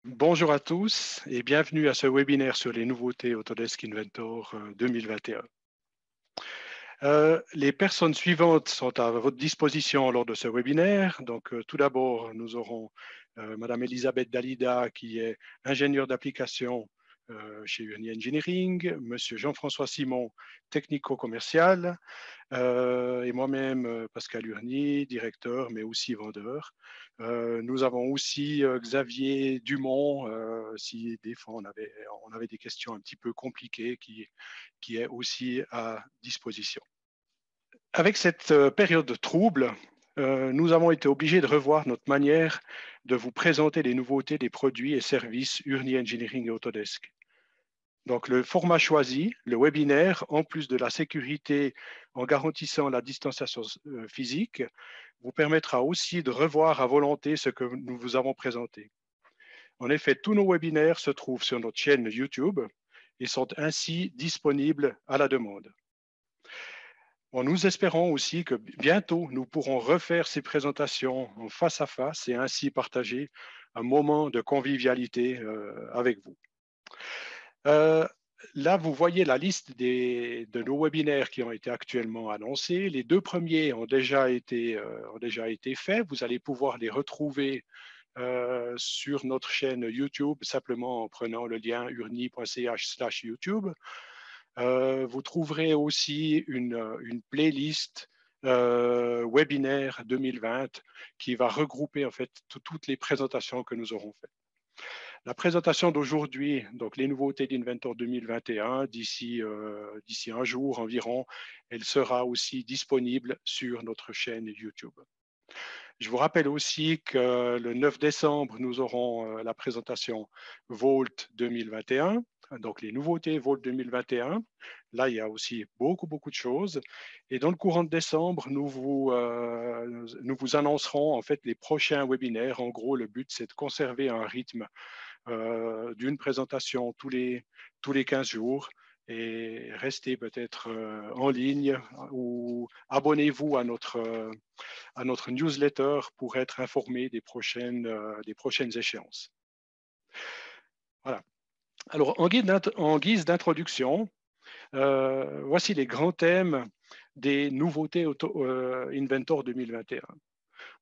Bonjour à tous et bienvenue à ce webinaire sur les nouveautés Autodesk Inventor 2021. Les personnes suivantes sont à votre disposition lors de ce webinaire. Donc, tout d'abord, nous aurons Madame Elisabeth Dalida, qui est ingénieure d'application chez Urni Engineering, Monsieur Jean-François Simon, technico-commercial, et moi-même, Pascal Urny, directeur, mais aussi vendeur. Nous avons aussi Xavier Dumont, si des fois on avait des questions un petit peu compliquées, qui est aussi à disposition. Avec cette période de trouble, nous avons été obligés de revoir notre manière de vous présenter les nouveautés des produits et services Urni Engineering et Autodesk. Donc, le format choisi, le webinaire, en plus de la sécurité en garantissant la distanciation physique, vous permettra aussi de revoir à volonté ce que nous vous avons présenté. En effet, tous nos webinaires se trouvent sur notre chaîne YouTube et sont ainsi disponibles à la demande. Bon, nous espérons aussi que bientôt, nous pourrons refaire ces présentations en face à face et ainsi partager un moment de convivialité avec vous. Là, vous voyez la liste de nos webinaires qui ont été actuellement annoncés. Les deux premiers ont déjà été faits. Vous allez pouvoir les retrouver sur notre chaîne YouTube, simplement en prenant le lien urni.ch/YouTube. Vous trouverez aussi une playlist webinaire 2020 qui va regrouper en fait toutes les présentations que nous aurons faites. La présentation d'aujourd'hui, donc les nouveautés d'Inventor 2021, d'ici un jour environ, elle sera aussi disponible sur notre chaîne YouTube. Je vous rappelle aussi que le 9 décembre, nous aurons la présentation Vault 2021, donc les nouveautés Vault 2021. Là, il y a aussi beaucoup de choses. Et dans le courant de décembre, nous vous annoncerons en fait les prochains webinaires. En gros, le but, c'est de conserver un rythme d'une présentation tous les 15 jours et restez peut-être en ligne ou abonnez-vous à notre newsletter pour être informé des prochaines échéances. Voilà. Alors, en guise d'introduction, voici les grands thèmes des nouveautés Inventor 2021.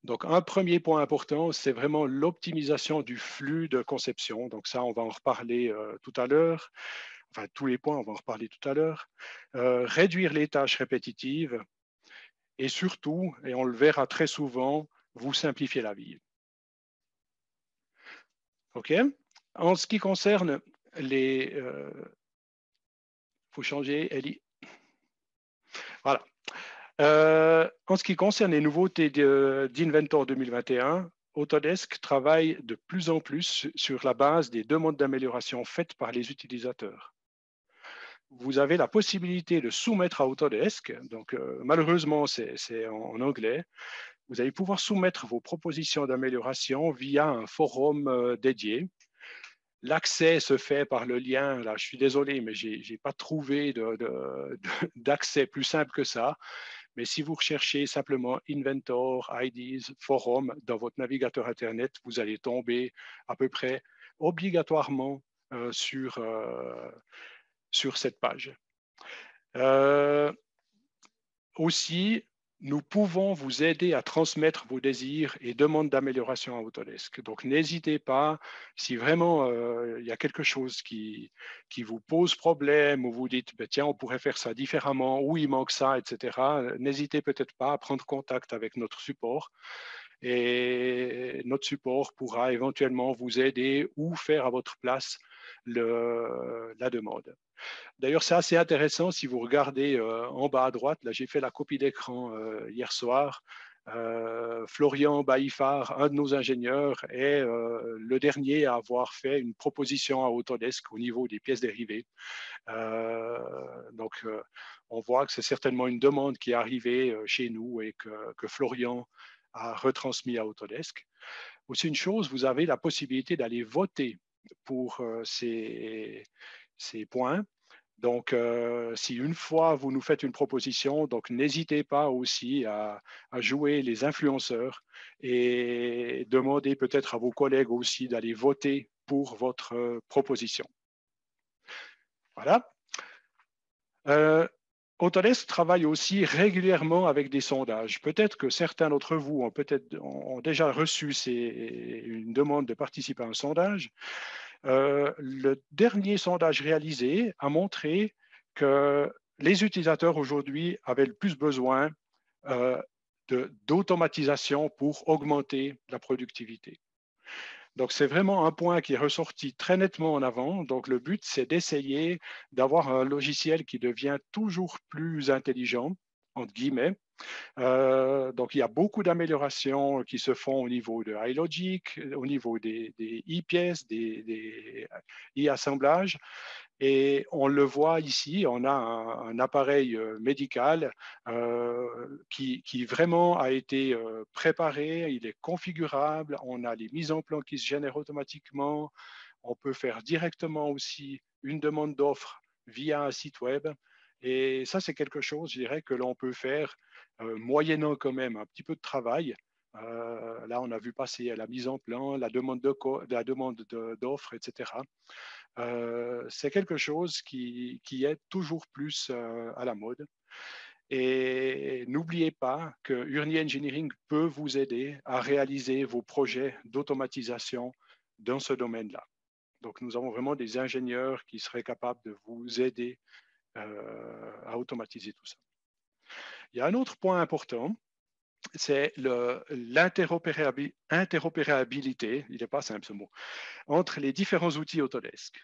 Donc, un premier point important, c'est vraiment l'optimisation du flux de conception. Donc, ça, on va en reparler tout à l'heure. Enfin, tous les points, on va en reparler tout à l'heure. Réduire les tâches répétitives et surtout, et on le verra très souvent, vous simplifier la vie. OK? En ce qui concerne les... faut changer, Ellie. Voilà. En ce qui concerne les nouveautés d'Inventor 2021, Autodesk travaille de plus en plus sur la base des demandes d'amélioration faites par les utilisateurs. Vous avez la possibilité de soumettre à Autodesk, donc malheureusement c'est en anglais, vous allez pouvoir soumettre vos propositions d'amélioration via un forum dédié. L'accès se fait par le lien, là je suis désolé, mais je n'ai pas trouvé d'accès plus simple que ça. Mais si vous recherchez simplement Inventor, IDs, Forum dans votre navigateur Internet, vous allez tomber à peu près obligatoirement sur cette page. Aussi, nous pouvons vous aider à transmettre vos désirs et demandes d'amélioration à Autodesk. Donc, n'hésitez pas, si vraiment il y a quelque chose qui vous pose problème ou vous dites, ben, tiens, on pourrait faire ça différemment, ou il manque ça, etc., n'hésitez peut-être pas à prendre contact avec notre support. Et notre support pourra éventuellement vous aider ou faire à votre place la demande. D'ailleurs, c'est assez intéressant si vous regardez en bas à droite. Là, j'ai fait la copie d'écran hier soir. Florian Baïfar, un de nos ingénieurs, est le dernier à avoir fait une proposition à Autodesk au niveau des pièces dérivées. Donc, on voit que c'est certainement une demande qui est arrivée chez nous et que Florian a retransmis à Autodesk. Aussi une chose, vous avez la possibilité d'aller voter pour ces points. Donc, si une fois vous nous faites une proposition, donc n'hésitez pas aussi à jouer les influenceurs et demandez peut-être à vos collègues aussi d'aller voter pour votre proposition. Voilà. Autodesk travaille aussi régulièrement avec des sondages. Peut-être que certains d'entre vous ont déjà reçu une demande de participer à un sondage. Le dernier sondage réalisé a montré que les utilisateurs aujourd'hui avaient le plus besoin d'automatisation pour augmenter la productivité. Donc, c'est vraiment un point qui est ressorti très nettement en avant. Donc, le but, c'est d'essayer d'avoir un logiciel qui devient toujours plus intelligent, entre guillemets. Donc, il y a beaucoup d'améliorations qui se font au niveau de iLogic, au niveau des e-pièces, des e-assemblages. Et on le voit ici, on a un appareil médical qui vraiment a été préparé, il est configurable, on a les mises en plan qui se génèrent automatiquement, on peut faire directement aussi une demande d'offre via un site web. Et ça, c'est quelque chose, je dirais, que l'on peut faire moyennant quand même un petit peu de travail. Là, on a vu passer la mise en plan, la demande d'offre, etc. C'est quelque chose qui est toujours plus à la mode. Et n'oubliez pas que Urni Engineering peut vous aider à réaliser vos projets d'automatisation dans ce domaine-là. Donc, nous avons vraiment des ingénieurs qui seraient capables de vous aider à automatiser tout ça. Il y a un autre point important, c'est l'interopérabilité, il n'est pas simple ce mot, entre les différents outils Autodesk.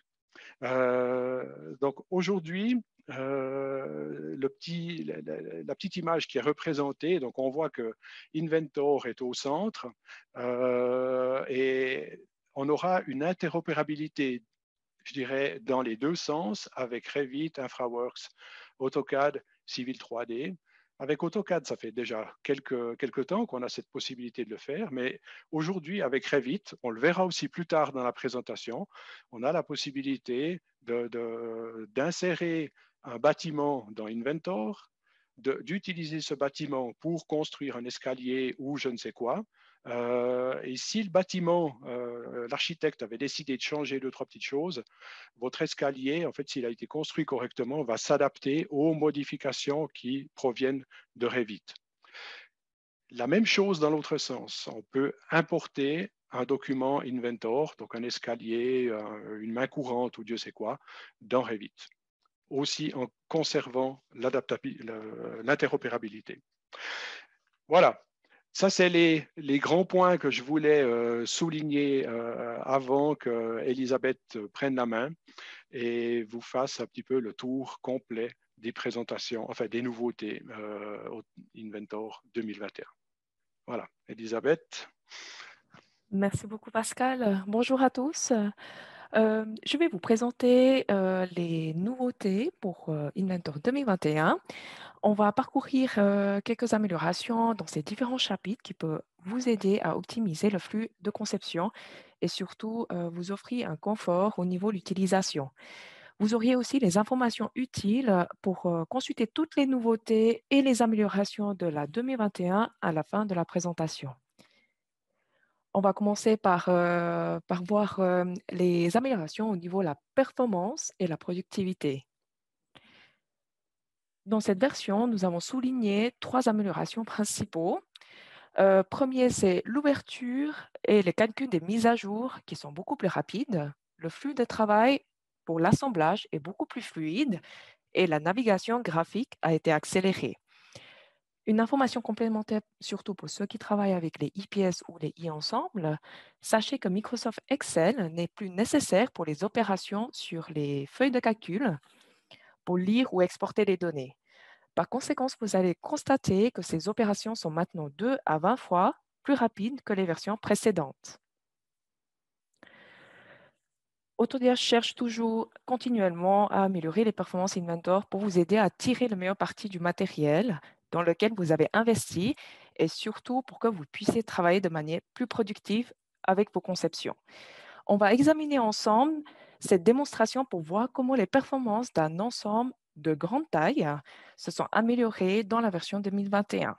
Donc aujourd'hui, la petite image qui est représentée, donc on voit que Inventor est au centre et on aura une interopérabilité, je dirais, dans les deux sens avec Revit, InfraWorks, AutoCAD, Civil 3D. Avec AutoCAD, ça fait déjà quelques temps qu'on a cette possibilité de le faire, mais aujourd'hui, avec Revit, on le verra aussi plus tard dans la présentation, on a la possibilité d'insérer un bâtiment dans Inventor, d'utiliser ce bâtiment pour construire un escalier ou je ne sais quoi. Et si le bâtiment, l'architecte avait décidé de changer deux, trois petites choses, votre escalier, en fait, s'il a été construit correctement, va s'adapter aux modifications qui proviennent de Revit. La même chose dans l'autre sens. On peut importer un document Inventor, donc un escalier, une main courante ou Dieu sait quoi, dans Revit, aussi en conservant l'interopérabilité. Voilà. Ça, c'est les grands points que je voulais souligner avant qu'Elisabeth prenne la main et vous fasse un petit peu le tour complet des présentations, enfin des nouveautés au Inventor 2021. Voilà, Elisabeth. Merci beaucoup, Pascal. Bonjour à tous. Je vais vous présenter les nouveautés pour Inventor 2021. On va parcourir quelques améliorations dans ces différents chapitres qui peuvent vous aider à optimiser le flux de conception et surtout vous offrir un confort au niveau de l'utilisation. Vous auriez aussi les informations utiles pour consulter toutes les nouveautés et les améliorations de la 2021 à la fin de la présentation. On va commencer par voir les améliorations au niveau de la performance et la productivité. Dans cette version, nous avons souligné 3 améliorations principaux. Premier, c'est l'ouverture et le calcul des mises à jour qui sont beaucoup plus rapides. Le flux de travail pour l'assemblage est beaucoup plus fluide et la navigation graphique a été accélérée. Une information complémentaire, surtout pour ceux qui travaillent avec les e-pièces ou les e-ensembles, sachez que Microsoft Excel n'est plus nécessaire pour les opérations sur les feuilles de calcul pour lire ou exporter les données. Par conséquent, vous allez constater que ces opérations sont maintenant 2 à 20 fois plus rapides que les versions précédentes. Autodesk cherche toujours continuellement à améliorer les performances Inventor pour vous aider à tirer le meilleur parti du matériel dans lequel vous avez investi et surtout pour que vous puissiez travailler de manière plus productive avec vos conceptions. On va examiner ensemble cette démonstration pour voir comment les performances d'un ensemble de grande taille se sont améliorées dans la version 2021.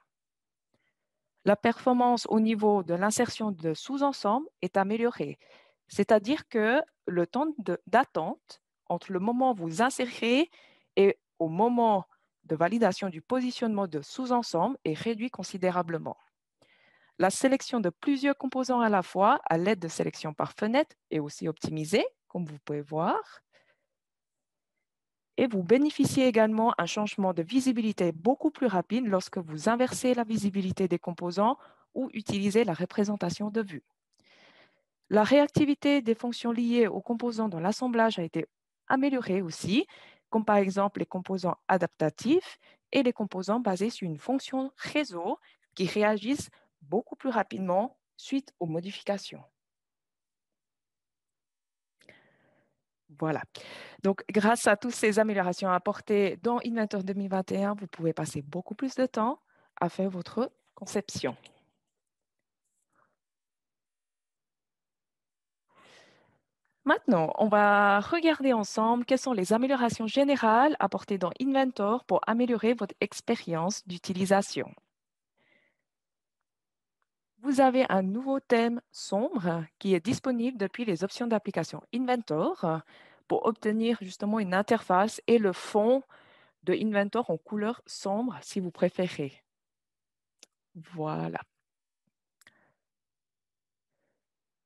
La performance au niveau de l'insertion de sous-ensembles est améliorée. C'est-à-dire que le temps d'attente entre le moment où vous insérez et au moment de validation du positionnement de sous-ensemble est réduit considérablement. La sélection de plusieurs composants à la fois à l'aide de sélection par fenêtre est aussi optimisée, comme vous pouvez voir. Et vous bénéficiez également d'un changement de visibilité beaucoup plus rapide lorsque vous inversez la visibilité des composants ou utilisez la représentation de vue. La réactivité des fonctions liées aux composants dans l'assemblage a été améliorée aussi, comme par exemple les composants adaptatifs et les composants basés sur une fonction réseau qui réagissent beaucoup plus rapidement suite aux modifications. Voilà. Donc, grâce à toutes ces améliorations apportées dans Inventor 2021, vous pouvez passer beaucoup plus de temps à faire votre conception. Maintenant, on va regarder ensemble quelles sont les améliorations générales apportées dans Inventor pour améliorer votre expérience d'utilisation. Vous avez un nouveau thème sombre qui est disponible depuis les options d'application Inventor pour obtenir justement une interface et le fond de Inventor en couleur sombre si vous préférez. Voilà.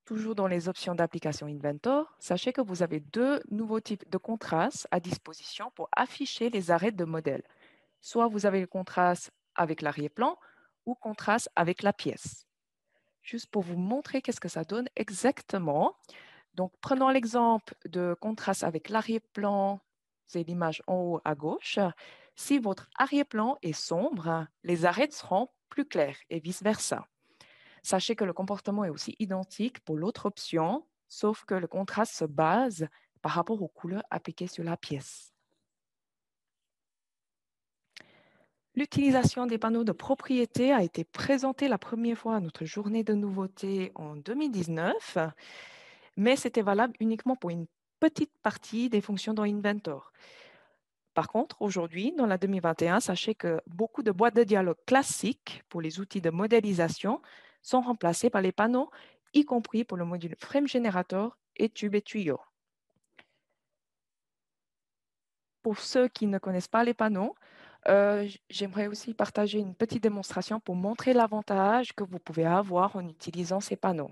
Toujours dans les options d'application Inventor, sachez que vous avez deux nouveaux types de contrastes à disposition pour afficher les arêtes de modèle. Soit vous avez le contraste avec l'arrière-plan ou contraste avec la pièce. Juste pour vous montrer qu'est-ce que ça donne exactement. Donc, prenons l'exemple de contraste avec l'arrière-plan. C'est l'image en haut à gauche. Si votre arrière-plan est sombre, les arêtes seront plus claires et vice-versa. Sachez que le comportement est aussi identique pour l'autre option, sauf que le contraste se base par rapport aux couleurs appliquées sur la pièce. L'utilisation des panneaux de propriété a été présentée la première fois à notre journée de nouveautés en 2019, mais c'était valable uniquement pour une petite partie des fonctions dans Inventor. Par contre, aujourd'hui, dans la 2021, sachez que beaucoup de boîtes de dialogue classiques pour les outils de modélisation sont remplacées par les panneaux, y compris pour le module Frame Generator et Tube et Tuyau. Pour ceux qui ne connaissent pas les panneaux, j'aimerais aussi partager une petite démonstration pour montrer l'avantage que vous pouvez avoir en utilisant ces panneaux.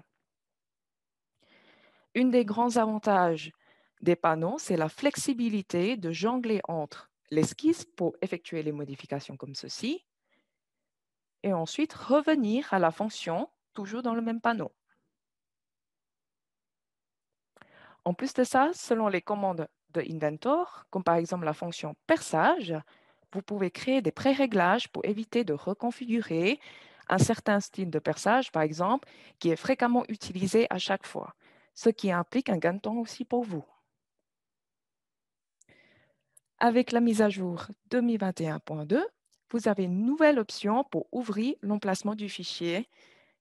Un des grands avantages des panneaux, c'est la flexibilité de jongler entre l'esquisse pour effectuer les modifications comme ceci, et ensuite revenir à la fonction, toujours dans le même panneau. En plus de ça, selon les commandes de Inventor, comme par exemple la fonction perçage, vous pouvez créer des pré-réglages pour éviter de reconfigurer un certain style de perçage, par exemple, qui est fréquemment utilisé à chaque fois, ce qui implique un gain de temps aussi pour vous. Avec la mise à jour 2021.2, vous avez une nouvelle option pour ouvrir l'emplacement du fichier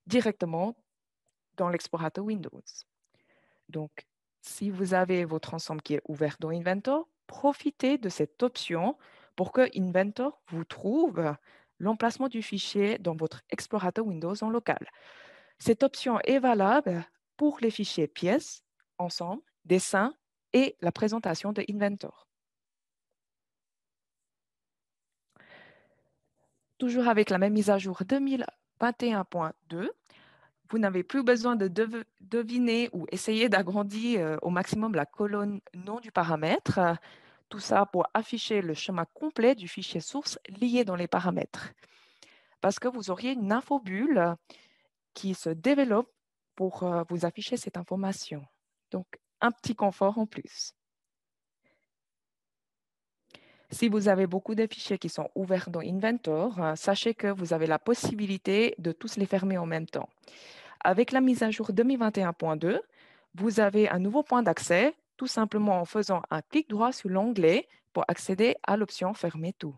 directement dans l'explorateur Windows. Donc, si vous avez votre ensemble qui est ouvert dans Inventor, profitez de cette option pour que Inventor vous trouve l'emplacement du fichier dans votre explorateur Windows en local. Cette option est valable pour les fichiers pièces, ensemble, dessins et la présentation de Inventor. Toujours avec la même mise à jour 2021.2, vous n'avez plus besoin de deviner ou essayer d'agrandir au maximum la colonne nom du paramètre. Tout ça pour afficher le schéma complet du fichier source lié dans les paramètres. Parce que vous auriez une infobulle qui se développe pour vous afficher cette information. Donc, un petit confort en plus. Si vous avez beaucoup de fichiers qui sont ouverts dans Inventor, sachez que vous avez la possibilité de tous les fermer en même temps. Avec la mise à jour 2021.2, vous avez un nouveau point d'accès, tout simplement en faisant un clic droit sur l'onglet pour accéder à l'option Fermer tout.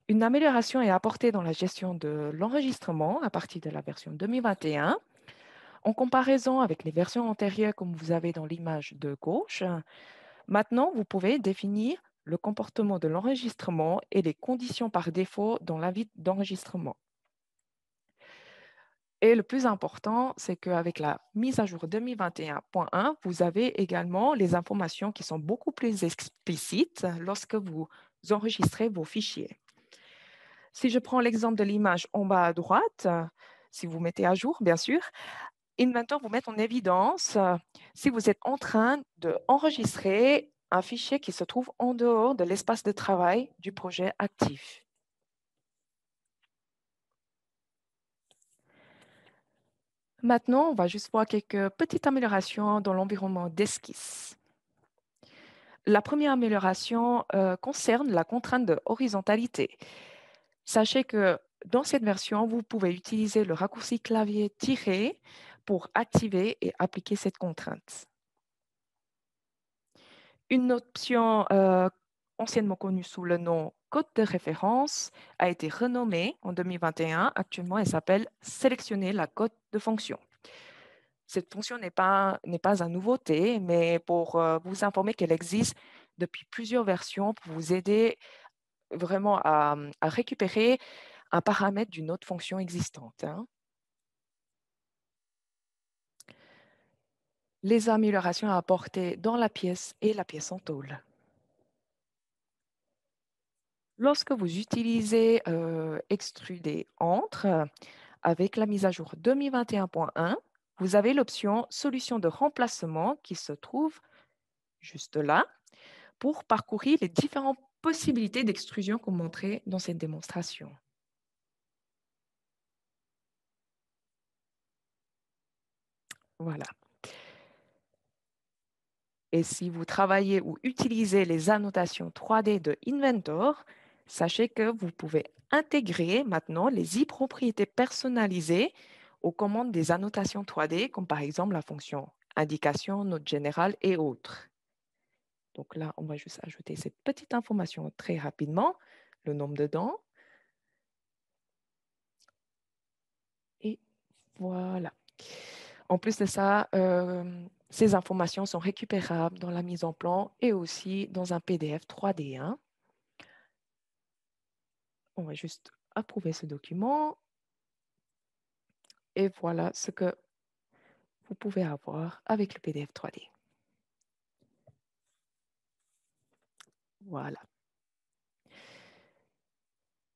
Une amélioration est apportée dans la gestion de l'enregistrement à partir de la version 2021. En comparaison avec les versions antérieures, comme vous avez dans l'image de gauche, maintenant, vous pouvez définir le comportement de l'enregistrement et les conditions par défaut dans l'avis d'enregistrement. Et le plus important, c'est qu'avec la mise à jour 2021.1, vous avez également les informations qui sont beaucoup plus explicites lorsque vous enregistrez vos fichiers. Si je prends l'exemple de l'image en bas à droite, si vous mettez à jour, bien sûr, Inventor vous met en évidence si vous êtes en train d'enregistrer un fichier qui se trouve en dehors de l'espace de travail du projet actif. Maintenant, on va juste voir quelques petites améliorations dans l'environnement d'esquisse. La première amélioration concerne la contrainte de horizontalité. Sachez que dans cette version, vous pouvez utiliser le raccourci clavier tiré pour activer et appliquer cette contrainte. Une option anciennement connue sous le nom code de référence a été renommée en 2021. Actuellement, elle s'appelle sélectionner la cote de fonction. Cette fonction n'est pas une nouveauté, mais pour vous informer qu'elle existe depuis plusieurs versions pour vous aider vraiment à récupérer un paramètre d'une autre fonction existante, hein. Les améliorations à apporter dans la pièce et la pièce en tôle. Lorsque vous utilisez Extruder Entre, avec la mise à jour 2021.1, vous avez l'option Solution de remplacement qui se trouve juste là pour parcourir les différentes possibilités d'extrusion qu'on montrait dans cette démonstration. Voilà. Et si vous travaillez ou utilisez les annotations 3D de Inventor, sachez que vous pouvez intégrer maintenant les e-propriétés personnalisées aux commandes des annotations 3D, comme par exemple la fonction indication, note générale et autres. Donc là, on va juste ajouter cette petite information très rapidement, le nombre de dents. Et voilà. En plus de ça, ces informations sont récupérables dans la mise en plan et aussi dans un PDF 3D, hein. On va juste approuver ce document. Et voilà ce que vous pouvez avoir avec le PDF 3D. Voilà.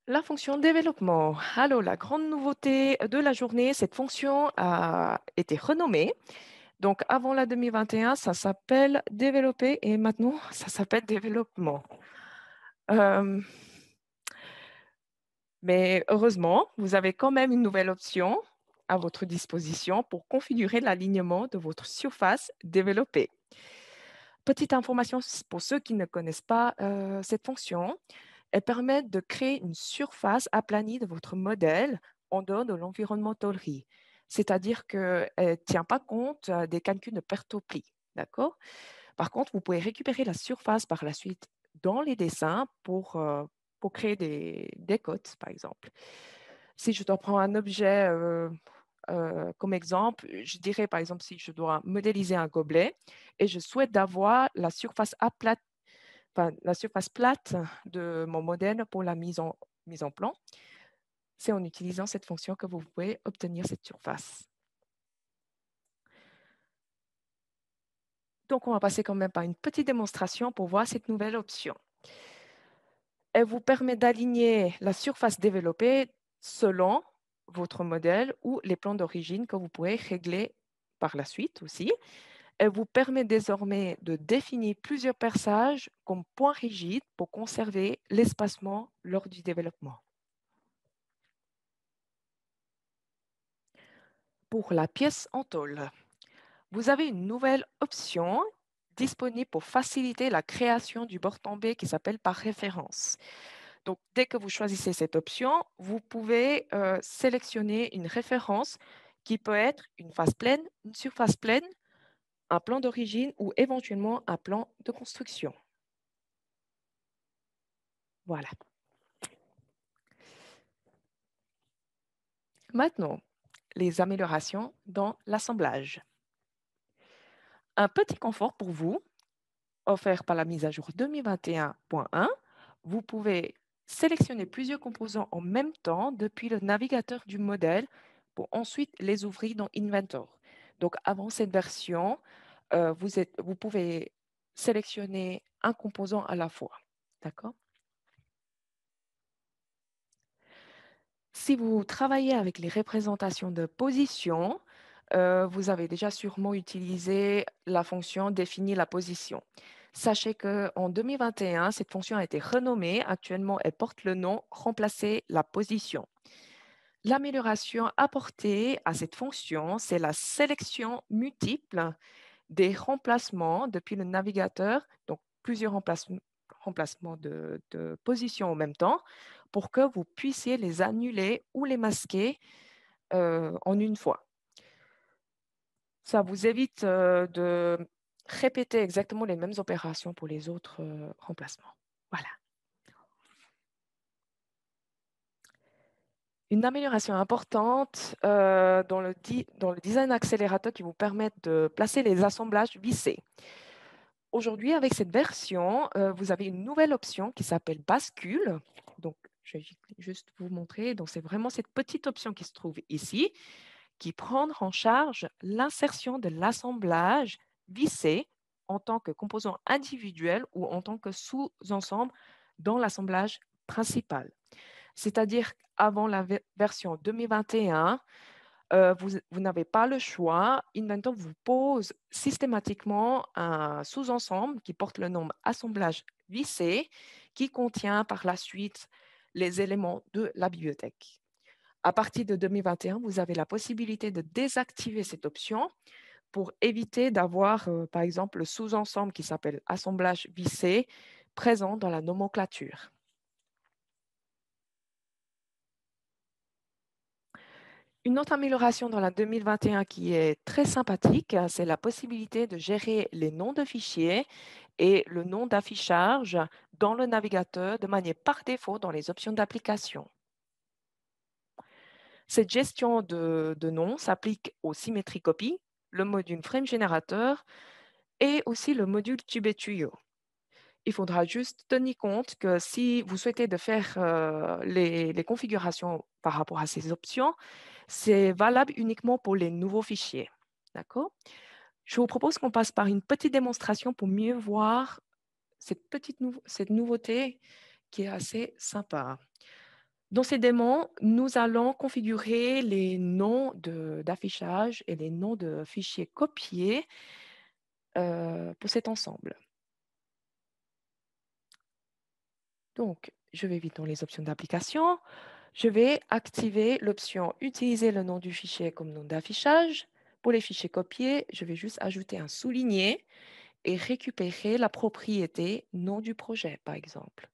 La fonction développement. Alors, la grande nouveauté de la journée, cette fonction a été renommée. Donc, avant la 2021, ça s'appelle développer et maintenant, ça s'appelle développement. Mais heureusement, vous avez quand même une nouvelle option à votre disposition pour configurer l'alignement de votre surface développée. Petite information pour ceux qui ne connaissent pas cette fonction, elle permet de créer une surface aplanie de votre modèle en dehors de l'environnement tôlerie. C'est-à-dire qu'elle ne tient pas compte des calculs de perte au pli. D'accord? Par contre, vous pouvez récupérer la surface par la suite dans les dessins pour créer des côtes, par exemple. Si je dois prendre un objet comme exemple, je dirais par exemple si je dois modéliser un gobelet et je souhaite avoir la surface la surface plate de mon modèle pour la mise en plan, c'est en utilisant cette fonction que vous pouvez obtenir cette surface. Donc, on va passer quand même par une petite démonstration pour voir cette nouvelle option. Elle vous permet d'aligner la surface développée selon votre modèle ou les plans d'origine que vous pourrez régler par la suite aussi. Elle vous permet désormais de définir plusieurs perçages comme points rigides pour conserver l'espacement lors du développement. Pour la pièce en tôle, vous avez une nouvelle option disponible pour faciliter la création du bord tombé qui s'appelle par référence. Donc, dès que vous choisissez cette option, vous pouvez sélectionner une référence qui peut être une face pleine, une surface pleine, un plan d'origine ou éventuellement un plan de construction. Voilà. Maintenant, les améliorations dans l'assemblage. Un petit confort pour vous, offert par la mise à jour 2021.1, vous pouvez sélectionner plusieurs composants en même temps depuis le navigateur du modèle pour ensuite les ouvrir dans Inventor. Donc, avant cette version, vous pouvez sélectionner un composant à la fois. D'accord? Si vous travaillez avec les représentations de position, vous avez déjà sûrement utilisé la fonction définir la position. Sachez qu'en 2021, cette fonction a été renommée. Actuellement, elle porte le nom remplacer la position. L'amélioration apportée à cette fonction, c'est la sélection multiple des remplacements depuis le navigateur, donc plusieurs remplacements de position en même temps, pour que vous puissiez les annuler ou les masquer en une fois. Ça vous évite de répéter exactement les mêmes opérations pour les autres remplacements. Voilà. Une amélioration importante dans le design accélérateur qui vous permet de placer les assemblages vissés. Aujourd'hui, avec cette version, vous avez une nouvelle option qui s'appelle bascule. Donc, je vais juste vous montrer. Donc, c'est vraiment cette petite option qui se trouve ici, qui prend en charge l'insertion de l'assemblage vissé en tant que composant individuel ou en tant que sous-ensemble dans l'assemblage principal. C'est-à-dire qu'avant la version 2021, vous n'avez pas le choix. Inventor vous pose systématiquement un sous-ensemble qui porte le nom assemblage vissé, qui contient par la suite les éléments de la bibliothèque. À partir de 2021, vous avez la possibilité de désactiver cette option pour éviter d'avoir, par exemple, le sous-ensemble qui s'appelle assemblage vissé présent dans la nomenclature. Une autre amélioration dans la 2021 qui est très sympathique, c'est la possibilité de gérer les noms de fichiers et le nom d'affichage dans le navigateur de manière par défaut dans les options d'application. Cette gestion de noms s'applique aux symétries copies, le module frame générateur et aussi le module TubeTuyo. Il faudra juste tenir compte que si vous souhaitez de faire les configurations par rapport à ces options, c'est valable uniquement pour les nouveaux fichiers. D'accord? Je vous propose qu'on passe par une petite démonstration pour mieux voir cette nouveauté qui est assez sympa. Dans ces démos, nous allons configurer les noms d'affichage et les noms de fichiers copiés pour cet ensemble. Donc, je vais vite dans les options d'application. Je vais activer l'option utiliser le nom du fichier comme nom d'affichage. Pour les fichiers copiés, je vais juste ajouter un souligné et récupérer la propriété nom du projet, par exemple.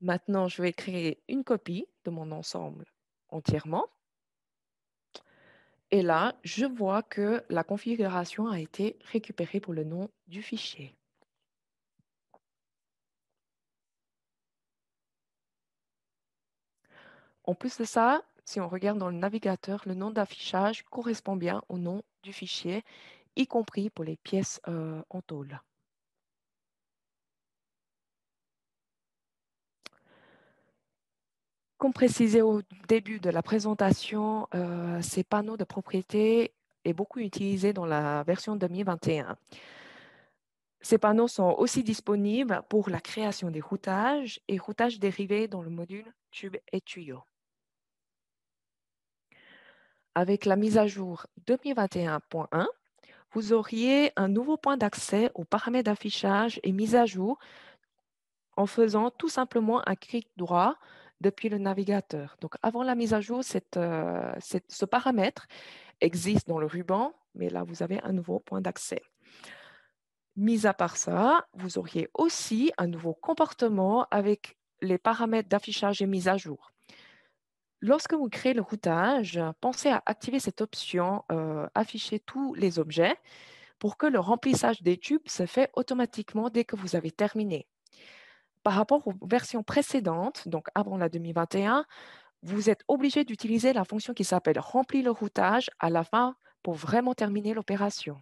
Maintenant, je vais créer une copie de mon ensemble entièrement. Et là, je vois que la configuration a été récupérée pour le nom du fichier. En plus de ça, si on regarde dans le navigateur, le nom d'affichage correspond bien au nom du fichier, y compris pour les pièces en tôle. Comme précisé au début de la présentation, ces panneaux de propriété est beaucoup utilisé dans la version 2021. Ces panneaux sont aussi disponibles pour la création des routages et routages dérivés dans le module tube et tuyau. Avec la mise à jour 2021.1, vous auriez un nouveau point d'accès aux paramètres d'affichage et mise à jour en faisant tout simplement un clic droit depuis le navigateur. Donc, avant la mise à jour, ce paramètre existe dans le ruban, mais là, vous avez un nouveau point d'accès. Mis à part ça, vous auriez aussi un nouveau comportement avec les paramètres d'affichage et mise à jour. Lorsque vous créez le routage, pensez à activer cette option afficher tous les objets pour que le remplissage des tubes se fait automatiquement dès que vous avez terminé. Par rapport aux versions précédentes, donc avant la 2021, vous êtes obligé d'utiliser la fonction qui s'appelle remplir le routage à la fin pour vraiment terminer l'opération.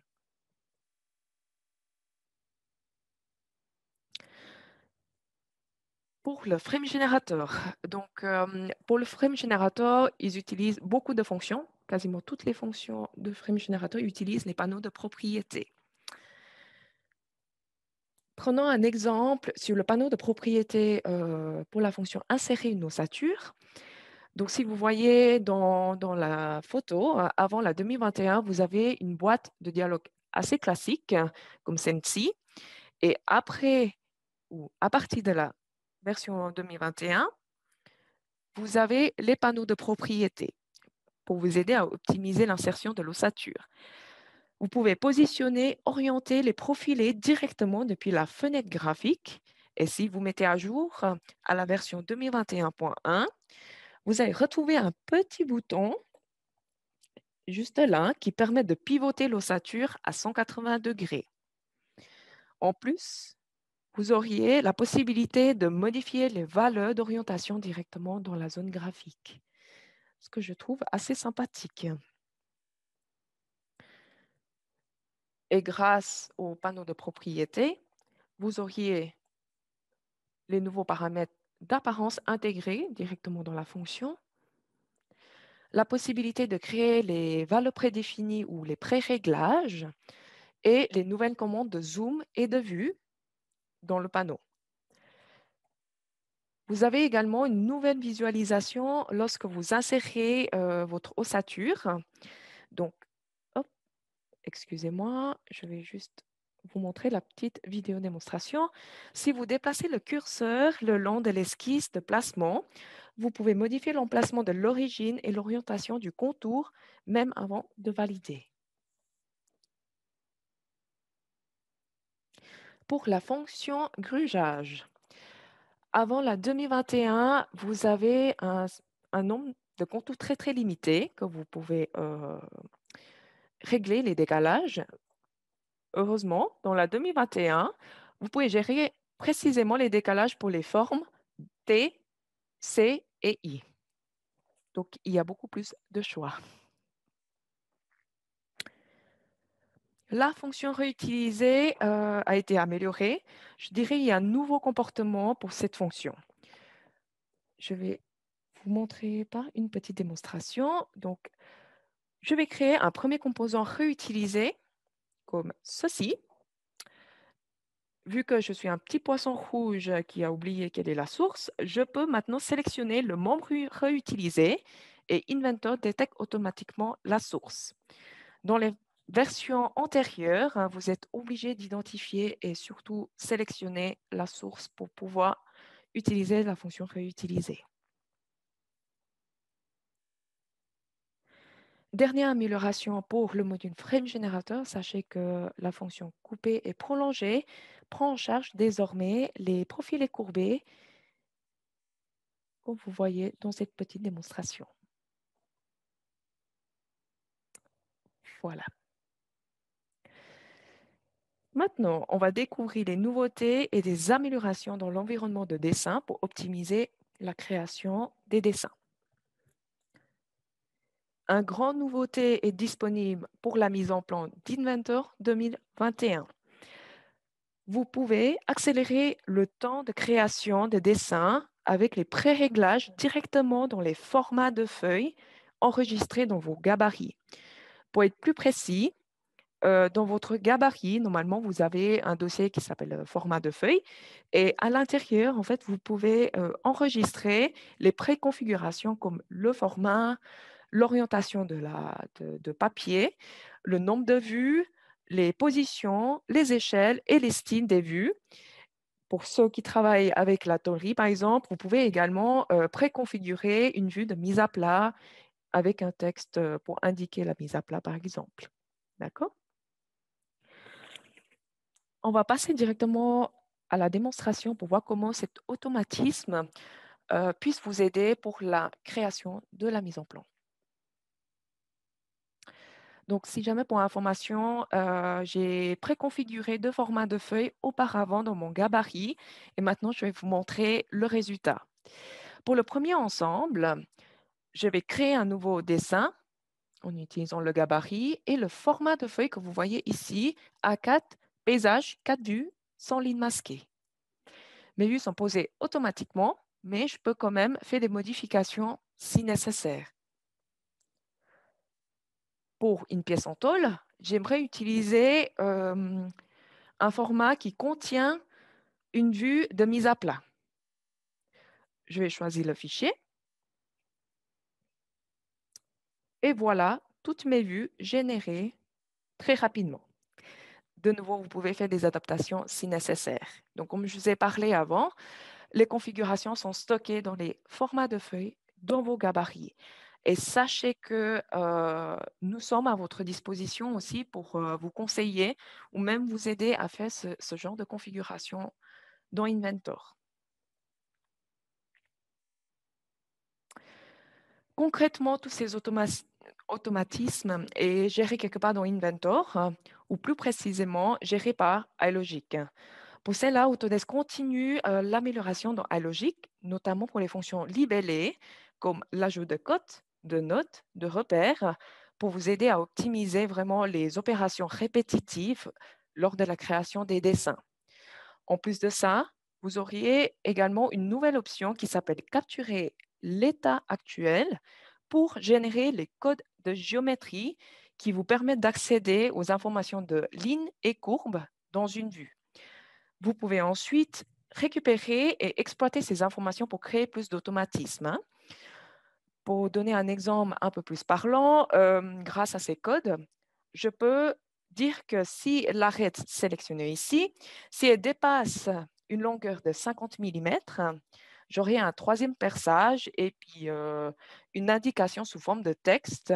Pour le frame générateur, donc pour le frame générateur, ils utilisent beaucoup de fonctions. Quasiment toutes les fonctions de frame générateur utilisent les panneaux de propriété. Prenons un exemple sur le panneau de propriété pour la fonction insérer une ossature. Donc, si vous voyez dans la photo, avant la 2021, vous avez une boîte de dialogue assez classique, comme celle-ci. Et après, ou à partir de la version 2021, vous avez les panneaux de propriété pour vous aider à optimiser l'insertion de l'ossature. Vous pouvez positionner, orienter, les profiler directement depuis la fenêtre graphique. Et si vous mettez à jour à la version 2021.1, vous allez retrouver un petit bouton juste là qui permet de pivoter l'ossature à 180 degrés. En plus, vous auriez la possibilité de modifier les valeurs d'orientation directement dans la zone graphique, ce que je trouve assez sympathique. Et grâce au panneau de propriété, vous auriez les nouveaux paramètres d'apparence intégrés directement dans la fonction, la possibilité de créer les valeurs prédéfinies ou les pré-réglages et les nouvelles commandes de zoom et de vue dans le panneau. Vous avez également une nouvelle visualisation lorsque vous insérez votre ossature. Donc, hop, excusez-moi, je vais juste vous montrer la petite vidéo démonstration. Si vous déplacez le curseur le long de l'esquisse de placement, vous pouvez modifier l'emplacement de l'origine et l'orientation du contour, même avant de valider. Pour la fonction grugeage, avant la 2021, vous avez un nombre de contours très, très limité que vous pouvez régler les décalages. Heureusement, dans la 2021, vous pouvez gérer précisément les décalages pour les formes T, C et I. Donc, il y a beaucoup plus de choix. La fonction réutilisée a été améliorée. Je dirais qu'il y a un nouveau comportement pour cette fonction. Je vais vous montrer par une petite démonstration. Donc, je vais créer un premier composant réutilisé comme ceci. Vu que je suis un petit poisson rouge qui a oublié quelle est la source, je peux maintenant sélectionner le membre réutilisé et Inventor détecte automatiquement la source. Dans les versions antérieures, vous êtes obligé d'identifier et surtout sélectionner la source pour pouvoir utiliser la fonction réutiliser. Dernière amélioration pour le module Frame Generator, sachez que la fonction couper et prolonger prend en charge désormais les profils courbés, comme vous voyez dans cette petite démonstration. Voilà. Maintenant, on va découvrir les nouveautés et des améliorations dans l'environnement de dessin pour optimiser la création des dessins. Une grande nouveauté est disponible pour la mise en plan d'Inventor 2021. Vous pouvez accélérer le temps de création des dessins avec les pré-réglages directement dans les formats de feuilles enregistrés dans vos gabarits. Pour être plus précis, dans votre gabarit, normalement, vous avez un dossier qui s'appelle format de feuille. Et à l'intérieur, en fait, vous pouvez enregistrer les préconfigurations comme le format, l'orientation de papier, le nombre de vues, les positions, les échelles et les styles des vues. Pour ceux qui travaillent avec la tôlerie, par exemple, vous pouvez également préconfigurer une vue de mise à plat avec un texte pour indiquer la mise à plat, par exemple. D'accord? On va passer directement à la démonstration pour voir comment cet automatisme puisse vous aider pour la création de la mise en plan. Donc, si jamais pour information, j'ai préconfiguré deux formats de feuilles auparavant dans mon gabarit et maintenant je vais vous montrer le résultat. Pour le premier ensemble, je vais créer un nouveau dessin en utilisant le gabarit et le format de feuille que vous voyez ici, A4, paysage, 4 vues, sans ligne masquée. Mes vues sont posées automatiquement, mais je peux quand même faire des modifications si nécessaire. Pour une pièce en tôle, j'aimerais utiliser un format qui contient une vue de mise à plat. Je vais choisir le fichier. Et voilà toutes mes vues générées très rapidement. De nouveau, vous pouvez faire des adaptations si nécessaire. Donc, comme je vous ai parlé avant, les configurations sont stockées dans les formats de feuilles, dans vos gabarits. Et sachez que nous sommes à votre disposition aussi pour vous conseiller ou même vous aider à faire ce genre de configuration dans Inventor. Concrètement, tous ces automatismes est géré quelque part dans Inventor, ou plus précisément géré par iLogic. Pour cela, Autodesk continue l'amélioration dans iLogic, notamment pour les fonctions libellées, comme l'ajout de cotes, de notes, de repères, pour vous aider à optimiser vraiment les opérations répétitives lors de la création des dessins. En plus de ça, vous auriez également une nouvelle option qui s'appelle capturer l'état actuel pour générer les codes de géométrie qui vous permettent d'accéder aux informations de lignes et courbes dans une vue. Vous pouvez ensuite récupérer et exploiter ces informations pour créer plus d'automatisme, hein. Pour donner un exemple un peu plus parlant, grâce à ces codes, je peux dire que si l'arête sélectionnée ici, si elle dépasse une longueur de 50 millimètres, j'aurai un troisième perçage et puis une indication sous forme de texte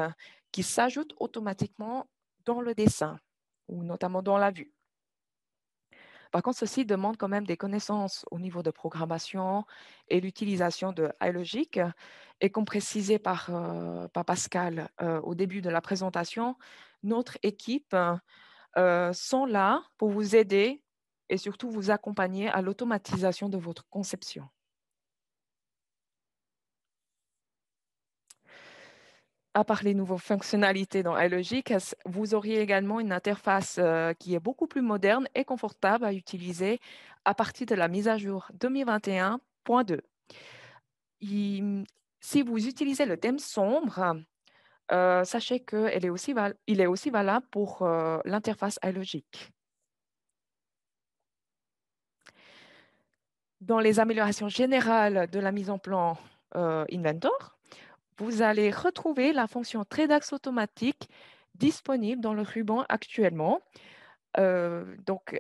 qui s'ajoute automatiquement dans le dessin ou notamment dans la vue. Par contre, ceci demande quand même des connaissances au niveau de programmation et l'utilisation de iLogic. Et comme précisé par Pascal au début de la présentation, notre équipe sont là pour vous aider et surtout vous accompagner à l'automatisation de votre conception. À part les nouvelles fonctionnalités dans iLogic, vous auriez également une interface qui est beaucoup plus moderne et confortable à utiliser à partir de la mise à jour 2021.2. Si vous utilisez le thème sombre, sachez qu'il est aussi valable pour l'interface iLogic. Dans les améliorations générales de la mise en plan Inventor, vous allez retrouver la fonction trait d'axe automatique disponible dans le ruban actuellement. Donc,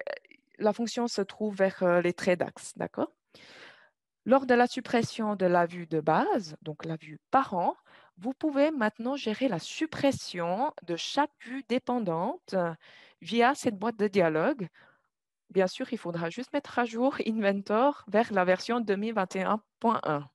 la fonction se trouve vers les traits d'axe, d'accord? Lors de la suppression de la vue de base, donc la vue parent, vous pouvez maintenant gérer la suppression de chaque vue dépendante via cette boîte de dialogue. Bien sûr, il faudra juste mettre à jour Inventor vers la version 2021.1.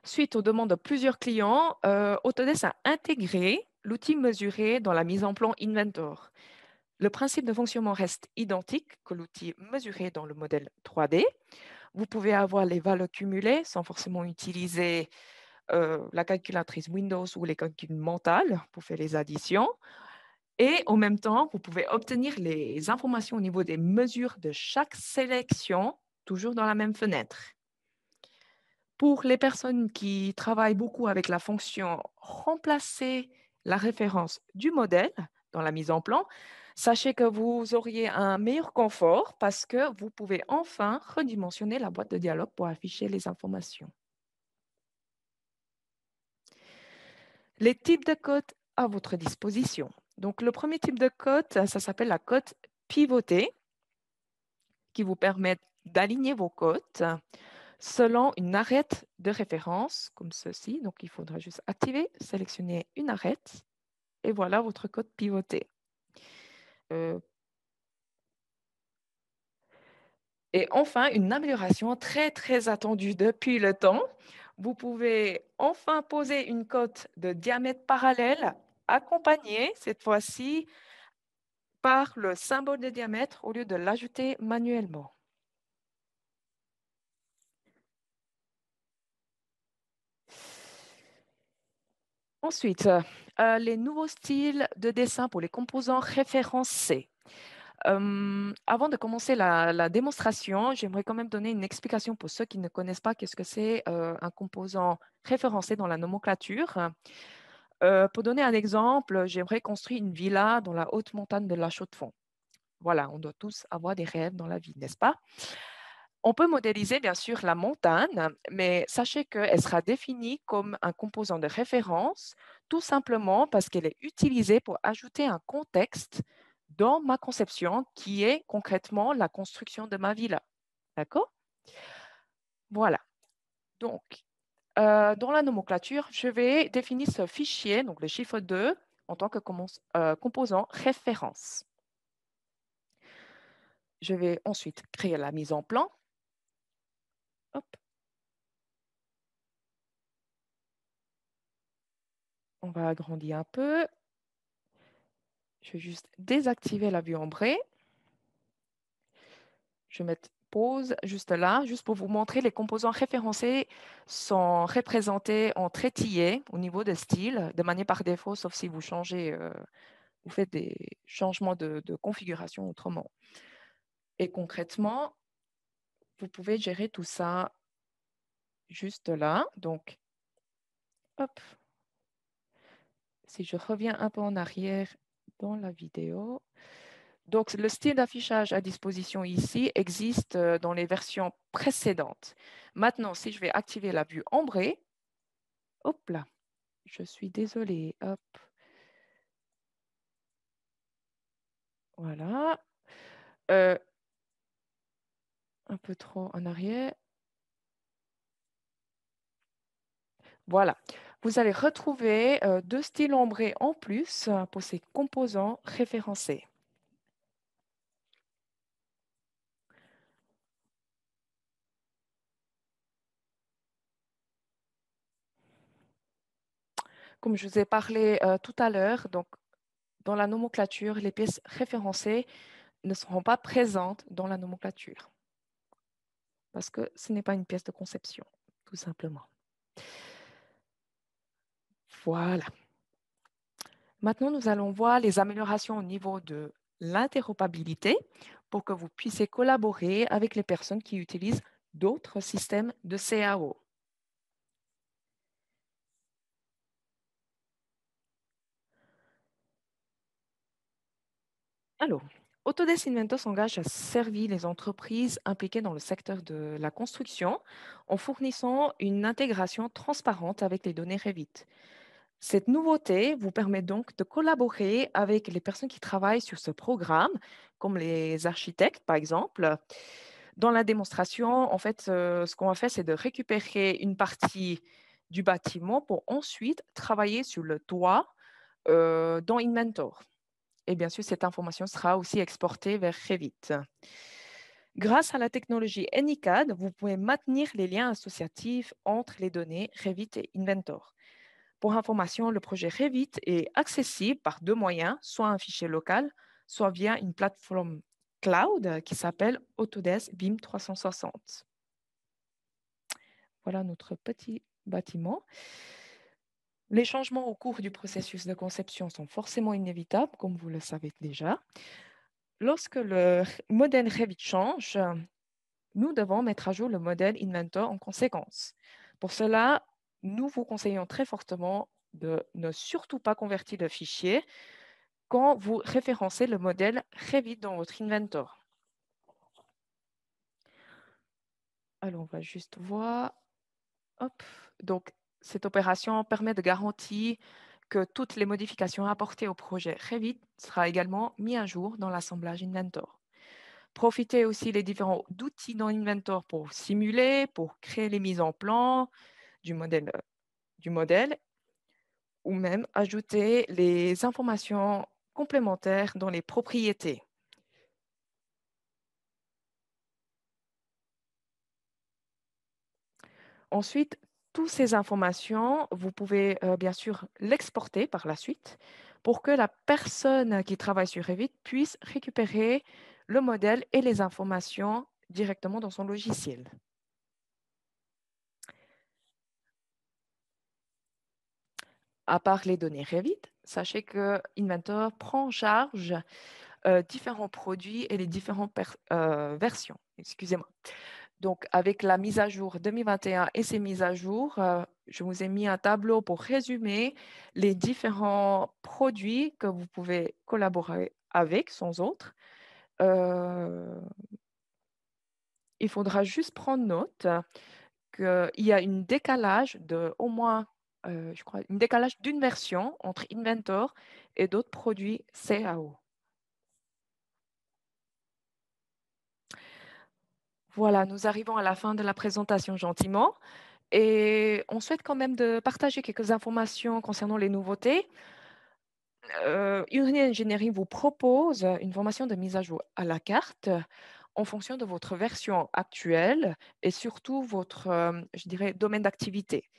Suite aux demandes de plusieurs clients, Autodesk a intégré l'outil mesuré dans la mise en plan Inventor. Le principe de fonctionnement reste identique que l'outil mesuré dans le modèle 3D. Vous pouvez avoir les valeurs cumulées sans forcément utiliser la calculatrice Windows ou les calculs mentales pour faire les additions. Et en même temps, vous pouvez obtenir les informations au niveau des mesures de chaque sélection, toujours dans la même fenêtre. Pour les personnes qui travaillent beaucoup avec la fonction remplacer la référence du modèle dans la mise en plan, sachez que vous auriez un meilleur confort parce que vous pouvez enfin redimensionner la boîte de dialogue pour afficher les informations. Les types de codes à votre disposition. Donc, le premier type de code, ça s'appelle la cote pivotée, qui vous permet d'aligner vos cotes selon une arête de référence, comme ceci. Donc, il faudra juste activer, sélectionner une arête, et voilà votre code pivoté. Et enfin, une amélioration très, très attendue depuis le temps. Vous pouvez enfin poser une cote de diamètre parallèle accompagnée, cette fois-ci, par le symbole de diamètre au lieu de l'ajouter manuellement. Ensuite, les nouveaux styles de dessin pour les composants référencés. Avant de commencer la démonstration, j'aimerais quand même donner une explication pour ceux qui ne connaissent pas qu'est-ce que c'est un composant référencé dans la nomenclature. Pour donner un exemple, j'aimerais construire une villa dans la haute montagne de la Chaux-de-Fonds. Voilà, on doit tous avoir des rêves dans la vie, n'est-ce pas? On peut modéliser bien sûr la montagne, mais sachez qu'elle sera définie comme un composant de référence, tout simplement parce qu'elle est utilisée pour ajouter un contexte dans ma conception qui est concrètement la construction de ma villa. D'accord? Voilà. Donc, dans la nomenclature, je vais définir ce fichier, donc le chiffre 2, en tant que composant référence. Je vais ensuite créer la mise en plan. Hop. On va agrandir un peu. Je vais juste désactiver la vue ombrée. Je vais mettre pause juste là, juste pour vous montrer les composants référencés sont représentés en trétillé au niveau de style, de manière par défaut, sauf si vous changez, vous faites des changements de configuration autrement. Et concrètement, vous pouvez gérer tout ça juste là. Donc, hop, si je reviens un peu en arrière dans la vidéo. Donc, le style d'affichage à disposition ici existe dans les versions précédentes. Maintenant, si je vais activer la vue ombrée, hop là, je suis désolée, hop, voilà, Euh, un peu trop en arrière, voilà. Vous allez retrouver deux styles ombrés en plus pour ces composants référencés. Comme je vous ai parlé tout à l'heure, donc dans la nomenclature, les pièces référencées ne seront pas présentes dans la nomenclature parce que ce n'est pas une pièce de conception, tout simplement. Voilà. Maintenant, nous allons voir les améliorations au niveau de l'interopérabilité pour que vous puissiez collaborer avec les personnes qui utilisent d'autres systèmes de CAO. Alors, Autodesk Inventor s'engage à servir les entreprises impliquées dans le secteur de la construction en fournissant une intégration transparente avec les données Revit. Cette nouveauté vous permet donc de collaborer avec les personnes qui travaillent sur ce programme, comme les architectes par exemple. Dans la démonstration, en fait, ce qu'on va faire, c'est de récupérer une partie du bâtiment pour ensuite travailler sur le toit dans Inventor. Et bien sûr, cette information sera aussi exportée vers Revit. Grâce à la technologie Anycad, vous pouvez maintenir les liens associatifs entre les données Revit et Inventor. Pour information, le projet Revit est accessible par deux moyens, soit un fichier local, soit via une plateforme cloud qui s'appelle Autodesk BIM 360. Voilà notre petit bâtiment. Les changements au cours du processus de conception sont forcément inévitables, comme vous le savez déjà. Lorsque le modèle Revit change, nous devons mettre à jour le modèle Inventor en conséquence. Pour cela, nous vous conseillons très fortement de ne surtout pas convertir le fichier quand vous référencez le modèle Revit dans votre Inventor. Alors, on va juste voir. Hop. Donc, cette opération permet de garantir que toutes les modifications apportées au projet Revit sera également mis à jour dans l'assemblage Inventor. Profitez aussi des différents outils dans Inventor pour simuler, pour créer les mises en plan du modèle ou même ajouter les informations complémentaires dans les propriétés. Ensuite, toutes ces informations, vous pouvez bien sûr l'exporter par la suite pour que la personne qui travaille sur Revit puisse récupérer le modèle et les informations directement dans son logiciel. À part les données Revit, sachez que Inventor prend en charge différents produits et les différentes versions. Excusez-moi. Donc, avec la mise à jour 2021 et ces mises à jour, je vous ai mis un tableau pour résumer les différents produits que vous pouvez collaborer avec, sans autre. Il faudra juste prendre note qu'il y a un décalage de au moins, je crois, un décalage d'une version entre Inventor et d'autres produits CAO. Voilà, nous arrivons à la fin de la présentation gentiment et on souhaite quand même de partager quelques informations concernant les nouveautés. Unity Engineering vous propose une formation de mise à jour à la carte en fonction de votre version actuelle et surtout votre, je dirais, domaine d'activité.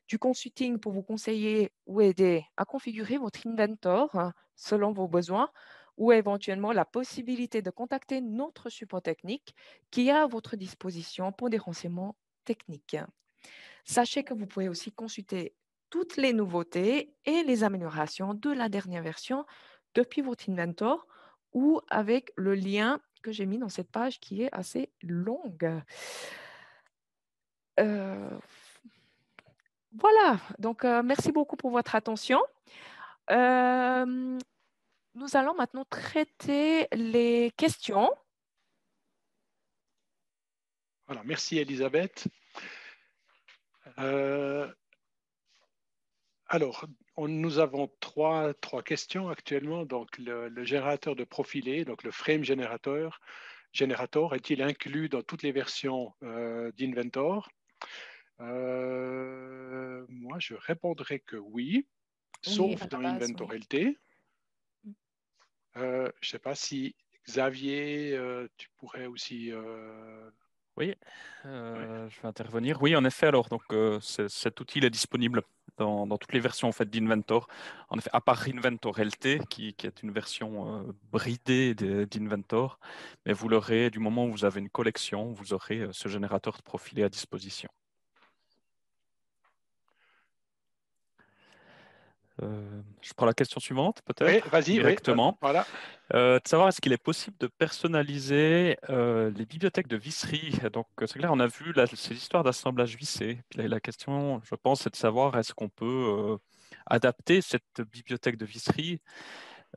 Du consulting pour vous conseiller ou aider à configurer votre Inventor selon vos besoins ou éventuellement la possibilité de contacter notre support technique qui est à votre disposition pour des renseignements techniques. Sachez que vous pouvez aussi consulter toutes les nouveautés et les améliorations de la dernière version depuis votre Inventor ou avec le lien que j'ai mis dans cette page qui est assez longue. Euh, voilà, donc merci beaucoup pour votre attention. Euh, nous allons maintenant traiter les questions. Voilà, merci Elisabeth. Alors, nous avons trois questions actuellement. Donc, le générateur de profilé, donc le frame générateur, est-il inclus dans toutes les versions d'Inventor? Moi, je répondrai que oui, Oui, sauf à la dans base, Inventor oui. LT. Je ne sais pas si Xavier, tu pourrais aussi. Oui, Ouais. je vais intervenir. Oui, en effet, alors, donc, cet outil il est disponible dans toutes les versions en fait, d'Inventor. En effet, à part Inventor LT, qui est une version bridée d'Inventor, mais vous l'aurez, du moment où vous avez une collection, vous aurez ce générateur de profilé à disposition. Je prends la question suivante, Oui, peut-être, vas-y, oui, directement. voilà. De savoir est-ce qu'il est possible de personnaliser les bibliothèques de Visery. Donc, c'est clair, on a vu ces histoires d'assemblage vissé. Puis la question, je pense, c'est de savoir est-ce qu'on peut adapter cette bibliothèque de Visery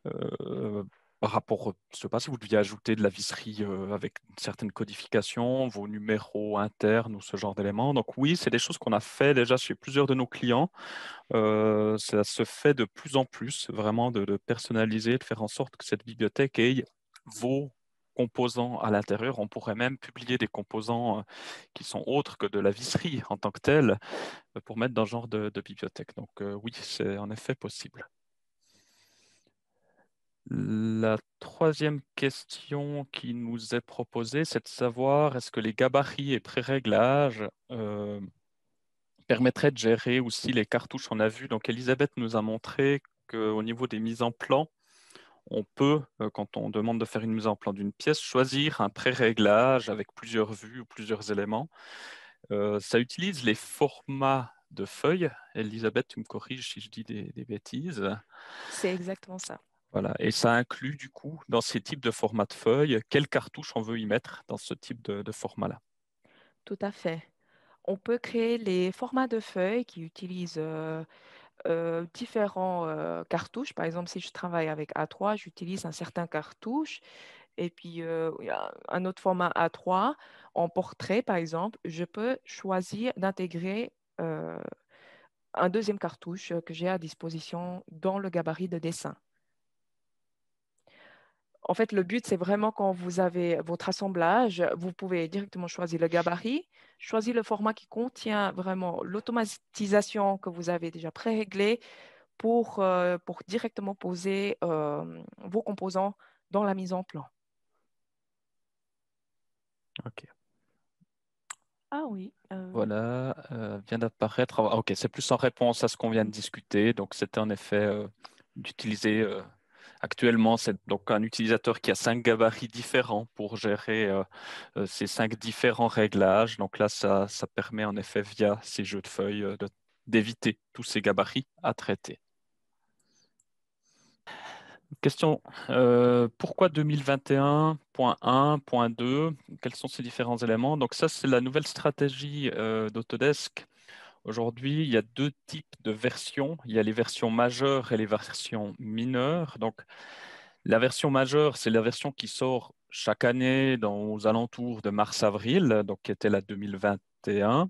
euh, par rapport, je ne sais pas si vous deviez ajouter de la visserie avec une certaine codification, vos numéros internes ou ce genre d'éléments. Donc oui, c'est des choses qu'on a fait déjà chez plusieurs de nos clients. Ça se fait de plus en plus, vraiment de personnaliser, de faire en sorte que cette bibliothèque ait vos composants à l'intérieur. On pourrait même publier des composants qui sont autres que de la visserie en tant que telle pour mettre dans ce genre de bibliothèque. Donc oui, c'est en effet possible. La troisième question qui nous est proposée, c'est de savoir est-ce que les gabarits et pré-réglages permettraient de gérer aussi les cartouches. On a vu, donc Elisabeth nous a montré qu'au niveau des mises en plan, on peut, quand on demande de faire une mise en plan d'une pièce, choisir un pré-réglage avec plusieurs vues ou plusieurs éléments. Ça utilise les formats de feuilles. Elisabeth, tu me corriges si je dis des bêtises. C'est exactement ça. Voilà. Et ça inclut du coup, dans ces types de formats de feuilles, quelle cartouche on veut y mettre dans ce type de format-là. Tout à fait. On peut créer les formats de feuilles qui utilisent différents cartouches. Par exemple, si je travaille avec A3, j'utilise un certain cartouche. Et puis, il y a un autre format A3. En portrait, par exemple, je peux choisir d'intégrer un deuxième cartouche que j'ai à disposition dans le gabarit de dessin. En fait, le but, c'est vraiment quand vous avez votre assemblage, vous pouvez directement choisir le gabarit, choisir le format qui contient vraiment l'automatisation que vous avez déjà pré-réglée pour directement poser vos composants dans la mise en plan. Ok. Ah oui. Voilà, vient d'apparaître. Ah, ok, c'est plus en réponse à ce qu'on vient de discuter. Donc, c'était en effet d'utiliser actuellement c'est donc un utilisateur qui a 5 gabarits différents pour gérer ces 5 différents réglages. Donc là, ça permet en effet via ces jeux de feuilles d'éviter tous ces gabarits à traiter. Question, pourquoi 2021.1.2? Quels sont ces différents éléments? Donc ça, c'est la nouvelle stratégie d'Autodesk. Aujourd'hui, il y a deux types de versions. Il y a les versions majeures et les versions mineures. Donc la version majeure, c'est la version qui sort chaque année aux alentours de mars-avril, donc qui était la 2021.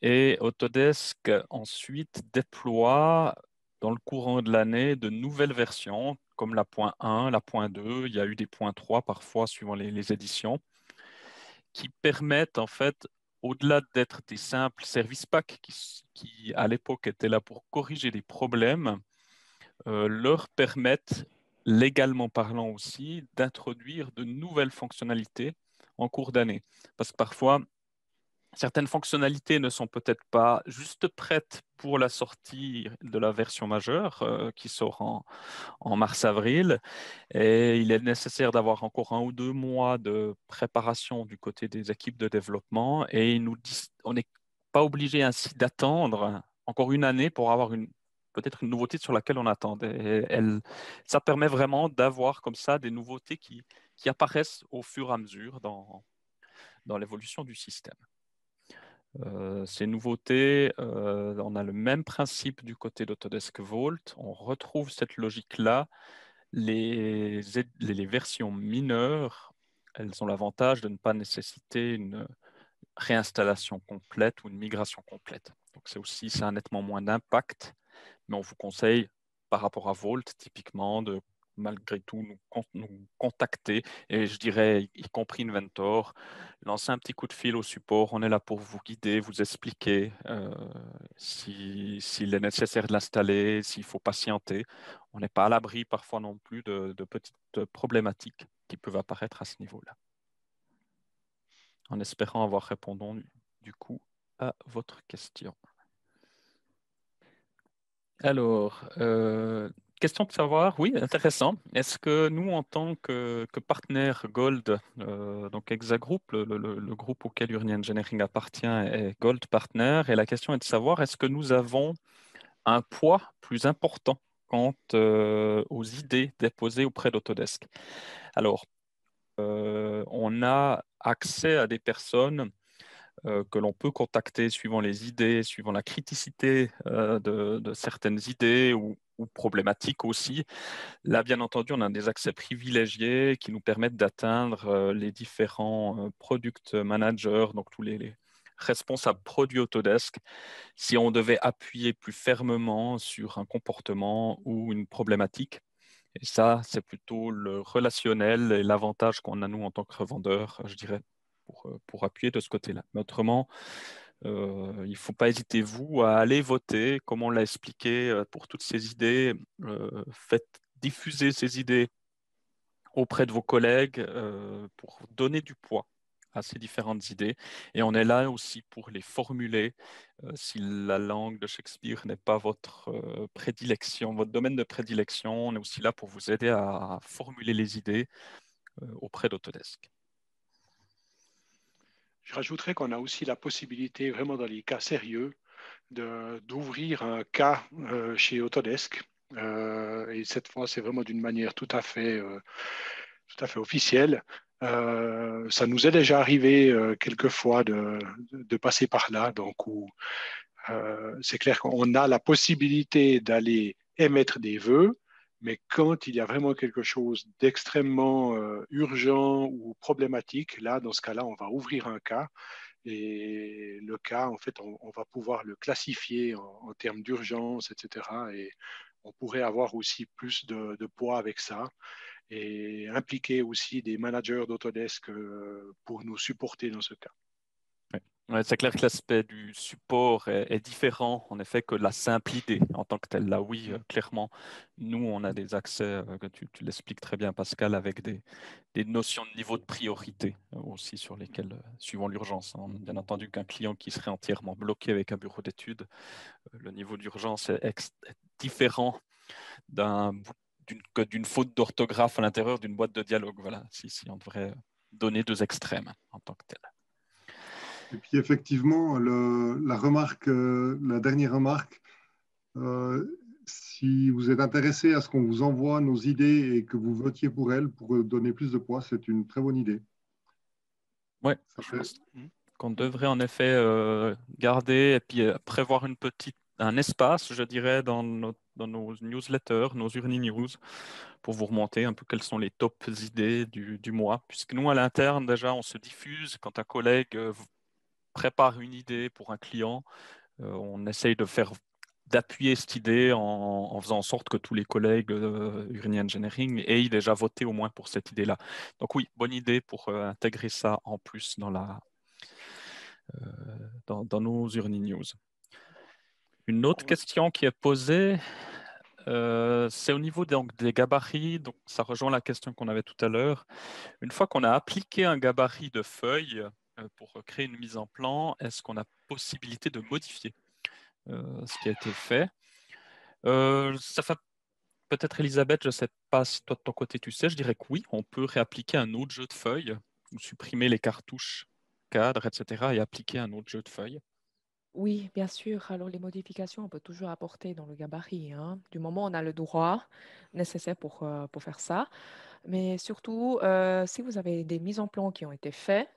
Et Autodesk ensuite déploie dans le courant de l'année de nouvelles versions, comme la point 1, la point 2, il y a eu des points 3 parfois suivant les éditions, qui permettent en fait, au-delà d'être des simples service packs qui à l'époque étaient là pour corriger des problèmes, leur permettent, légalement parlant aussi, d'introduire de nouvelles fonctionnalités en cours d'année. Parce que parfois, certaines fonctionnalités ne sont peut-être pas juste prêtes pour la sortie de la version majeure qui sort en mars-avril. Et il est nécessaire d'avoir encore 1 ou 2 mois de préparation du côté des équipes de développement. Et ils nous disent, on n'est pas obligé ainsi d'attendre encore une année pour avoir peut-être une nouveauté sur laquelle on attendait. Et ça permet vraiment d'avoir comme ça des nouveautés qui apparaissent au fur et à mesure dans l'évolution du système. Ces nouveautés, on a le même principe du côté d'Autodesk Vault. On retrouve cette logique-là. Les versions mineures, elles ont l'avantage de ne pas nécessiter une réinstallation complète ou une migration complète. Donc ça a nettement moins d'impact, mais on vous conseille, par rapport à Vault, typiquement, de malgré tout nous contacter, et je dirais, y compris Inventor, lancer un petit coup de fil au support. On est là pour vous guider, vous expliquer s'il est nécessaire de l'installer, s'il faut patienter. On n'est pas à l'abri parfois non plus de petites problématiques qui peuvent apparaître à ce niveau-là. En espérant avoir répondu du coup à votre question. Alors, question de savoir, oui, intéressant. Est-ce que nous, en tant que partenaire Gold, donc Exagroup, le groupe auquel Urni Engineering appartient, est Gold Partner, et la question est de savoir, est-ce que nous avons un poids plus important quant aux idées déposées auprès d'Autodesk? Alors, on a accès à des personnes que l'on peut contacter suivant les idées, suivant la criticité de certaines idées ou problématiques aussi. Là, bien entendu, on a des accès privilégiés qui nous permettent d'atteindre les différents product managers, donc tous les responsables produits Autodesk, si on devait appuyer plus fermement sur un comportement ou une problématique. Et ça, c'est plutôt le relationnel et l'avantage qu'on a, nous, en tant que revendeurs, je dirais, pour appuyer de ce côté-là. Mais autrement, il ne faut pas hésiter, vous, à aller voter, comme on l'a expliqué, pour toutes ces idées. Faites diffuser ces idées auprès de vos collègues pour donner du poids à ces différentes idées. Et on est là aussi pour les formuler. Si la langue de Shakespeare n'est pas votre prédilection, votre domaine de prédilection, on est aussi là pour vous aider à formuler les idées auprès d'Autodesk. Je rajouterais qu'on a aussi la possibilité, vraiment dans les cas sérieux, d'ouvrir un cas chez Autodesk. Et cette fois, c'est vraiment d'une manière tout à fait officielle. Ça nous est déjà arrivé quelquefois de passer par là. Donc, c'est clair qu'on a la possibilité d'aller émettre des vœux, mais quand il y a vraiment quelque chose d'extrêmement urgent ou problématique, là, dans ce cas-là, on va ouvrir un cas. Et le cas, en fait, on va pouvoir le classifier en termes d'urgence, etc. Et on pourrait avoir aussi plus de poids avec ça et impliquer aussi des managers d'Autodesk pour nous supporter dans ce cas. Ouais, c'est clair que l'aspect du support est différent, en effet, que la simple idée en tant que telle. Là, oui, clairement, nous, on a des accès, tu l'expliques très bien, Pascal, avec des notions de niveau de priorité aussi sur lesquelles, suivant l'urgence. Hein. Bien entendu qu'un client qui serait entièrement bloqué avec un bureau d'études, le niveau d'urgence est différent d'une faute d'orthographe à l'intérieur d'une boîte de dialogue. Voilà, si on devrait donner deux extrêmes en tant que tel. Et puis effectivement, la dernière remarque, si vous êtes intéressé à ce qu'on vous envoie nos idées et que vous votiez pour elles, pour donner plus de poids, c'est une très bonne idée. Ouais, Ça je fait- pense qu'on devrait en effet garder et puis prévoir un espace, je dirais, dans nos newsletters, nos Urni News, pour vous remonter un peu quelles sont les top idées du mois. Puisque nous, à l'interne, déjà, on se diffuse quand un collègue prépare une idée pour un client. On essaye d'appuyer cette idée en faisant en sorte que tous les collègues Urni Engineering aient déjà voté au moins pour cette idée-là. Donc oui, bonne idée pour intégrer ça en plus dans nos Urni News. Une autre question qui est posée, c'est au niveau donc, des gabarits. Donc, ça rejoint la question qu'on avait tout à l'heure. Une fois qu'on a appliqué un gabarit de feuille pour créer une mise en plan, est-ce qu'on a possibilité de modifier ce qui a été fait? Ça fait peut-être, Elisabeth, je ne sais pas si toi de ton côté tu sais, je dirais que oui, on peut réappliquer un autre jeu de feuilles ou supprimer les cartouches cadres, etc. et appliquer un autre jeu de feuilles. Oui, bien sûr. Alors, les modifications, on peut toujours apporter dans le gabarit, hein. Du moment où on a le droit nécessaire pour faire ça. Mais surtout, si vous avez des mises en plan qui ont été faites,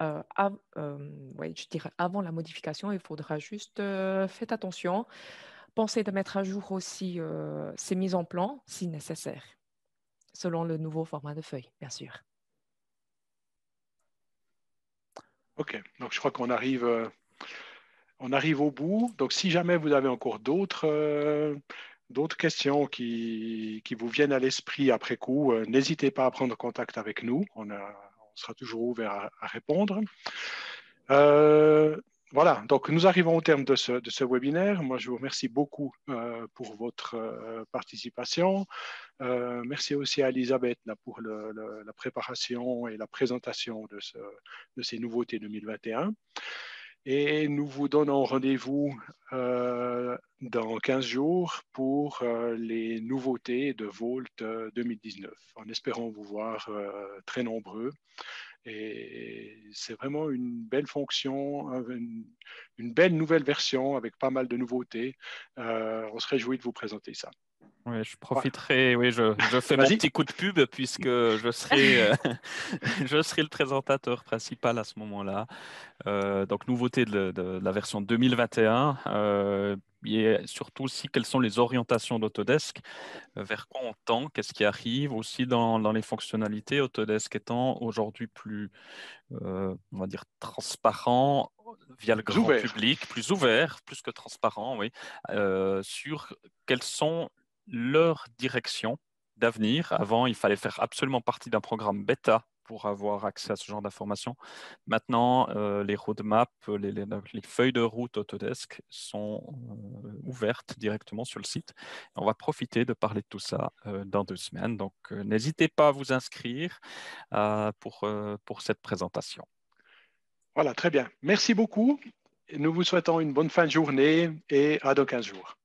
ouais, je dirais avant la modification, il faudra juste faites attention. Pensez de mettre à jour aussi ces mises en plan si nécessaire, selon le nouveau format de feuille, bien sûr. OK, donc je crois qu'on arrive au bout. Donc, si jamais vous avez encore d'autres questions qui vous viennent à l'esprit après coup, n'hésitez pas à prendre contact avec nous. On sera toujours ouvert à répondre. Voilà, donc nous arrivons au terme de ce webinaire. Moi, je vous remercie beaucoup pour votre participation. Merci aussi à Elisabeth là, pour la préparation et la présentation de ces nouveautés 2021. Et nous vous donnons rendez-vous dans 15 jours pour les nouveautés de Volt 2019, en espérant vous voir très nombreux. Et c'est vraiment une belle fonction, une belle nouvelle version avec pas mal de nouveautés. On se réjouit de vous présenter ça. Oui, je profiterai, oui, je fais mon Vas-y. petit coup de pub puisque je serai, je serai le présentateur principal à ce moment-là. Donc, nouveauté de la version 2021. Et surtout aussi, quelles sont les orientations d'Autodesk, vers quoi on tend, qu'est-ce qui arrive aussi dans les fonctionnalités, Autodesk étant aujourd'hui plus, on va dire, transparent via le grand Ouvert. public, plus ouvert, plus que transparent, oui, sur quelles sont leurs directions d'avenir. Avant, il fallait faire absolument partie d'un programme bêta pour avoir accès à ce genre d'informations. Maintenant, les roadmaps, les feuilles de route Autodesk sont ouvertes directement sur le site. On va profiter de parler de tout ça dans 2 semaines. Donc, n'hésitez pas à vous inscrire pour cette présentation. Voilà, très bien. Merci beaucoup. Nous vous souhaitons une bonne fin de journée et à dans 15 jours.